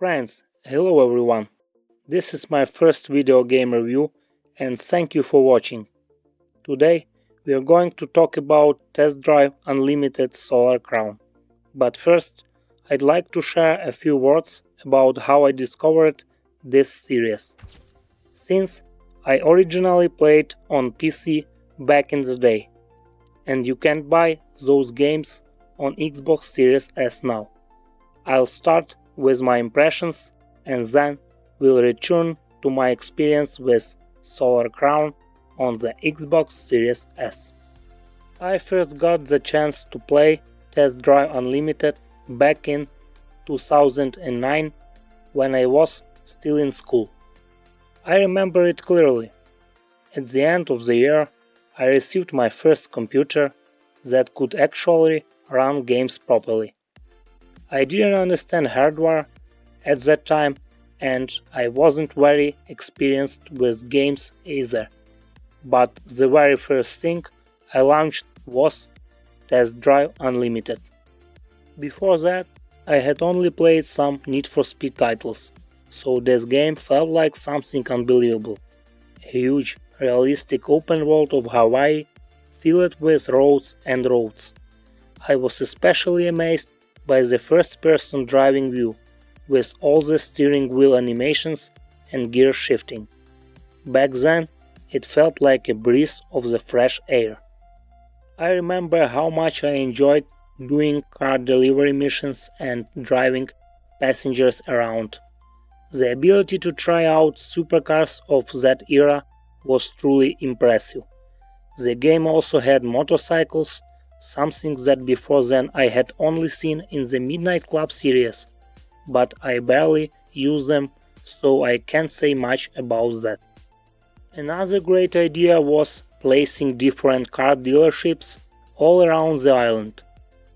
Friends, hello everyone. This is my first video game review and thank you for watching. Today we are going to talk about Test Drive Unlimited Solar Crown. But first, I'd like to share a few words about how I discovered this series. Since I originally played on PC back in the day, and you can't buy those games on Xbox Series S now. I'll start with my impressions and then we'll return to my experience with Solar Crown on the Xbox Series S. I first got the chance to play Test Drive Unlimited back in 2009 when I was still in school. I remember it clearly. At the end of the year, I received my first computer that could actually run games properly. I didn't understand hardware at that time and I wasn't very experienced with games either. But the very first thing I launched was Test Drive Unlimited. Before that, I had only played some Need for Speed titles, so this game felt like something unbelievable. A huge, realistic open world of Hawaii filled with roads and roads. I was especially amazed by the first-person driving view, with all the steering wheel animations and gear shifting. Back then, it felt like a breath of the fresh air. I remember how much I enjoyed doing car delivery missions and driving passengers around. The ability to try out supercars of that era was truly impressive. The game also had motorcycles, something that before then I had only seen in the Midnight Club series, but I barely used them, so I can't say much about that. Another great idea was placing different car dealerships all around the island.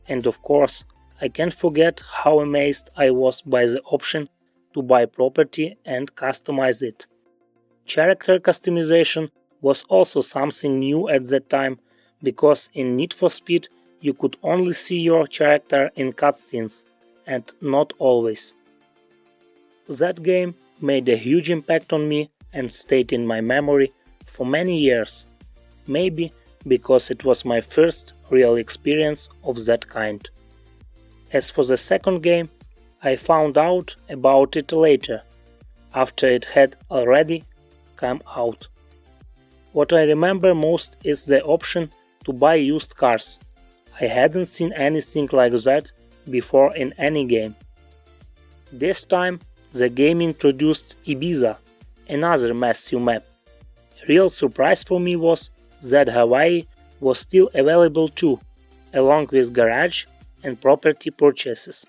And of course, I can't forget how amazed I was by the option to buy property and customize it. Character customization was also something new at that time, because in Need for Speed you could only see your character in cutscenes, and not always. That game made a huge impact on me and stayed in my memory for many years, maybe because it was my first real experience of that kind. As for the second game, I found out about it later, after it had already come out. What I remember most is the option to buy used cars. I hadn't seen anything like that before in any game. This time the game introduced Ibiza, another massive map. A real surprise for me was that Hawaii was still available too, along with garage and property purchases.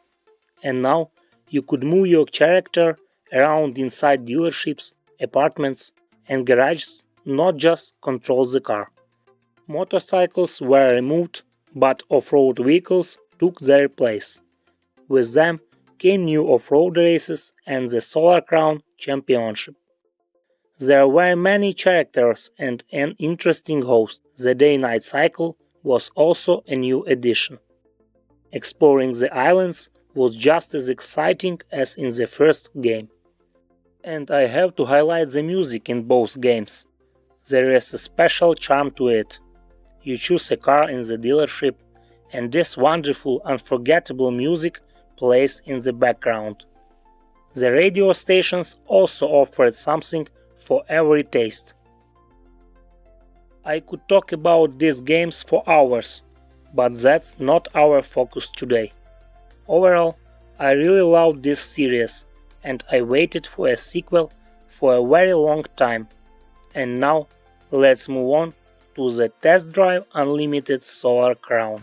And now you could move your character around inside dealerships, apartments and garages, not just control the car. Motorcycles were removed, but off-road vehicles took their place. With them came new off-road races and the Solar Crown Championship. There were many characters and an interesting host. The day-night cycle was also a new addition. Exploring the islands was just as exciting as in the first game. And I have to highlight the music in both games. There is a special charm to it. You choose a car in the dealership, and this wonderful, unforgettable music plays in the background. The radio stations also offered something for every taste. I could talk about these games for hours, but that's not our focus today. Overall, I really loved this series, and I waited for a sequel for a very long time. And now, let's move on to the Test Drive Unlimited Solar Crown.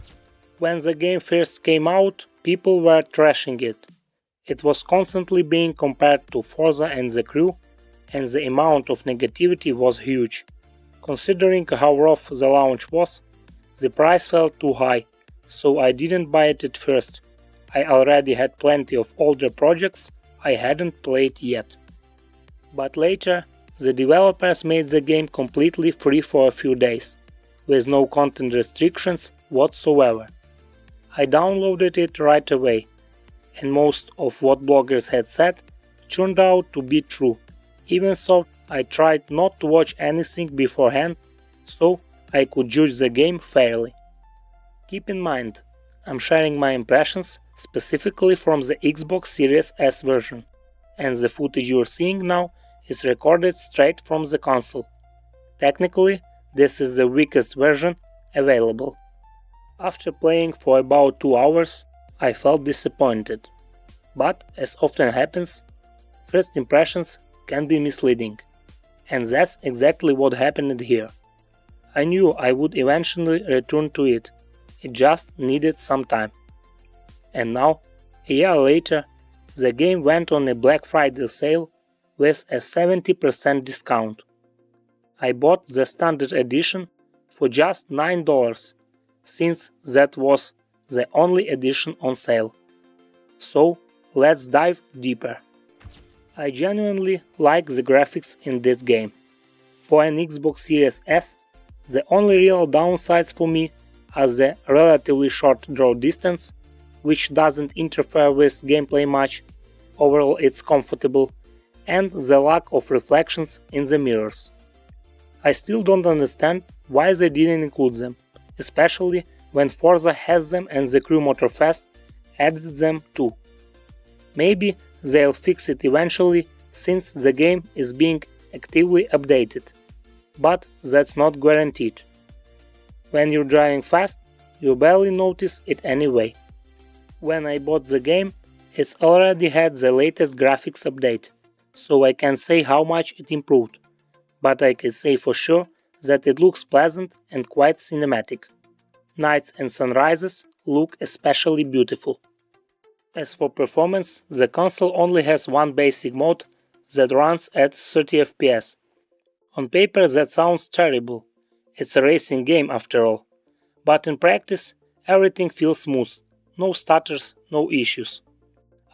When the game first came out, people were trashing it. It was constantly being compared to Forza and The Crew, and the amount of negativity was huge. Considering how rough the launch was, the price felt too high, so I didn't buy it at first. I already had plenty of older projects I hadn't played yet. But later, the developers made the game completely free for a few days, with no content restrictions whatsoever. I downloaded it right away. and most of what bloggers had said turned out to be true. Even so, I tried not to watch anything beforehand so I could judge the game fairly. Keep in mind, I'm sharing my impressions specifically from the Xbox Series S version, and the footage you're seeing now is recorded straight from the console. Technically, this is the weakest version available. After playing for about 2 hours, I felt disappointed. But, as often happens, first impressions can be misleading. And that's exactly what happened here. I knew I would eventually return to it. It just needed some time. And now, a year later, the game went on a Black Friday sale with a 70% discount. I bought the standard edition for just $9, since that was the only edition on sale. So, let's dive deeper. I genuinely like the graphics in this game. For an Xbox Series S, the only real downsides for me are the relatively short draw distance, which doesn't interfere with gameplay much, overall it's comfortable, and the lack of reflections in the mirrors. I still don't understand why they didn't include them, especially when Forza has them and the Crew Motorfest added them too. Maybe they'll fix it eventually since the game is being actively updated, but that's not guaranteed. When you're driving fast, you barely notice it anyway. When I bought the game, it's already had the latest graphics update, so I can't say how much it improved, but I can say for sure that it looks pleasant and quite cinematic. Nights and sunrises look especially beautiful. As for performance, the console only has one basic mode that runs at 30 FPS. On paper that sounds terrible, it's a racing game after all, but in practice everything feels smooth, no stutters, no issues.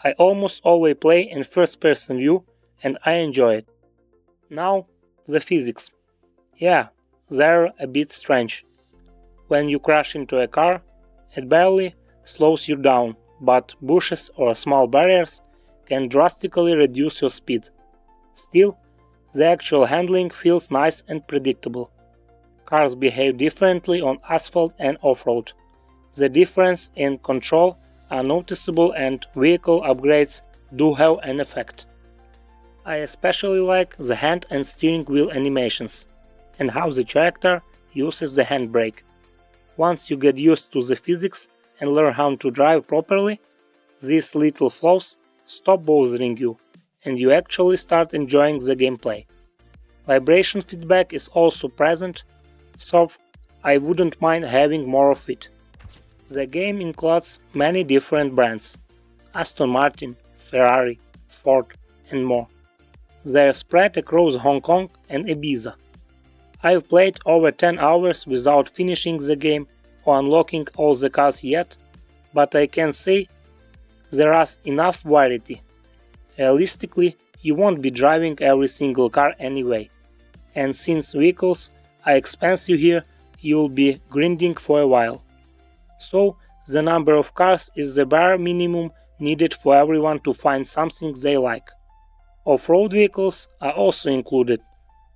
I almost always play in first-person view and I enjoy it. Now, the physics. Yeah, they're a bit strange. When you crash into a car, it barely slows you down, but bushes or small barriers can drastically reduce your speed. Still, the actual handling feels nice and predictable. Cars behave differently on asphalt and off-road. The difference in control are noticeable and vehicle upgrades do have an effect. I especially like the hand and steering wheel animations, and how the character uses the handbrake. Once you get used to the physics and learn how to drive properly, these little flaws stop bothering you, and you actually start enjoying the gameplay. Vibration feedback is also present, so I wouldn't mind having more of it. The game includes many different brands: Aston Martin, Ferrari, Ford, and more. They are spread across Hong Kong and Ibiza. I've played over 10 hours without finishing the game or unlocking all the cars yet, but I can say there is enough variety. Realistically, you won't be driving every single car anyway, and since vehicles are expensive here, you'll be grinding for a while. So, the number of cars is the bare minimum needed for everyone to find something they like. Off-road vehicles are also included,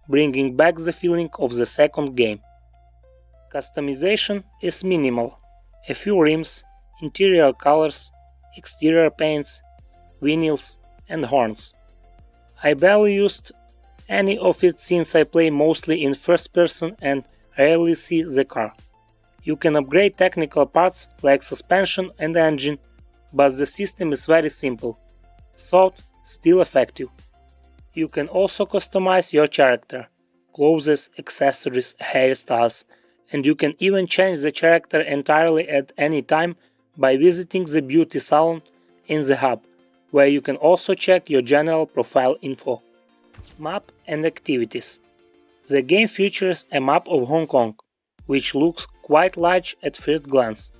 bringing back the feeling of the second game. Customization is minimal: a few rims, interior colors, exterior paints, vinyls, and horns. I barely used any of it since I play mostly in first person and rarely see the car. You can upgrade technical parts like suspension and engine, but the system is very simple, so still effective. You can also customize your character, clothes, accessories, hairstyles, and you can even change the character entirely at any time by visiting the beauty salon in the hub, where you can also check your general profile info. Map and activities. The game features a map of Hong Kong, which looks quite large at first glance.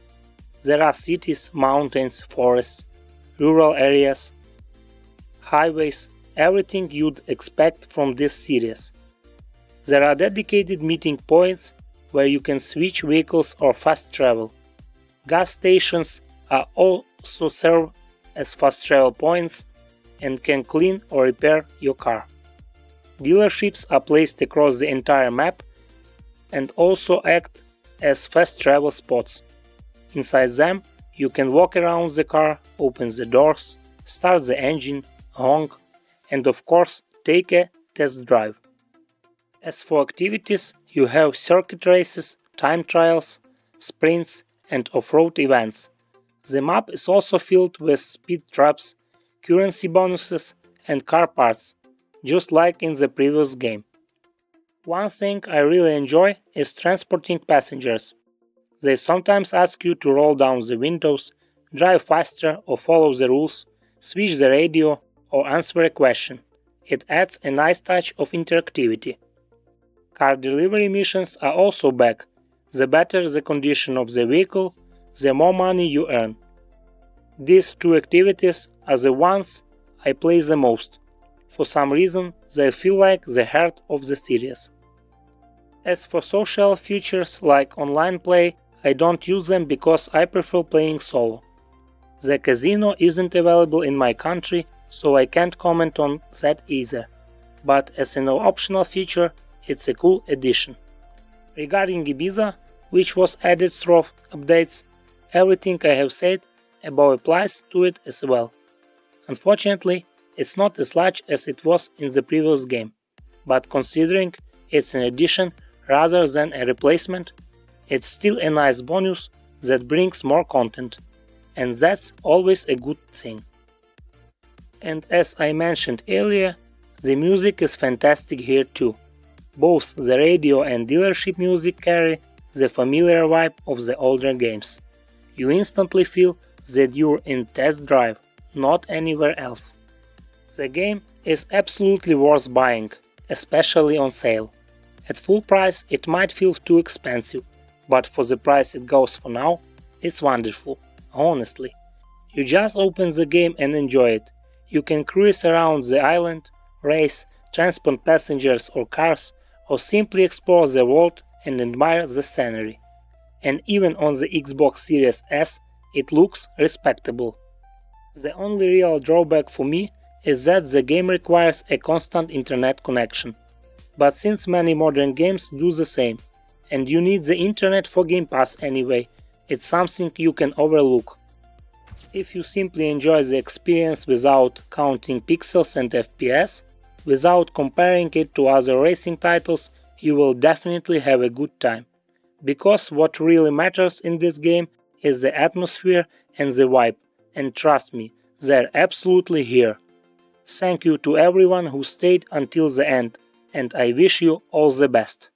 There are cities, mountains, forests, rural areas, highways, everything you'd expect from this series. There are dedicated meeting points where you can switch vehicles or fast travel. Gas stations are also served as fast travel points and can clean or repair your car. Dealerships are placed across the entire map and also act as fast travel spots. Inside them, you can walk around the car, open the doors, start the engine, honk, and of course take a test drive. As for activities, you have circuit races, time trials, sprints, and off-road events. The map is also filled with speed traps, currency bonuses, and car parts, just like in the previous game. One thing I really enjoy is transporting passengers. They sometimes ask you to roll down the windows, drive faster or follow the rules, switch the radio, or answer a question. It adds a nice touch of interactivity. Car delivery missions are also back. The better the condition of the vehicle, the more money you earn. These two activities are the ones I play the most. For some reason, they feel like the heart of the series. As for social features like online play, I don't use them because I prefer playing solo. The casino isn't available in my country, so I can't comment on that either. But as an optional feature, it's a cool addition. Regarding Ibiza, which was added through updates, everything I have said above applies to it as well. Unfortunately, it's not as large as it was in the previous game, but considering it's an addition rather than a replacement, it's still a nice bonus that brings more content, and that's always a good thing. And as I mentioned earlier, the music is fantastic here too. Both the radio and dealership music carry the familiar vibe of the older games. You instantly feel that you're in test drive, not anywhere else. The game is absolutely worth buying, especially on sale. At full price it might feel too expensive, but for the price it goes for now, it's wonderful, honestly. You just open the game and enjoy it. You can cruise around the island, race, transport passengers or cars, or simply explore the world and admire the scenery. And even on the Xbox Series S, it looks respectable. The only real drawback for me is that the game requires a constant internet connection. But since many modern games do the same, and you need the internet for Game Pass anyway, it's something you can overlook. If you simply enjoy the experience without counting pixels and FPS, without comparing it to other racing titles, you will definitely have a good time. Because what really matters in this game is the atmosphere and the vibe, and trust me, they're absolutely here. Thank you to everyone who stayed until the end, and I wish you all the best.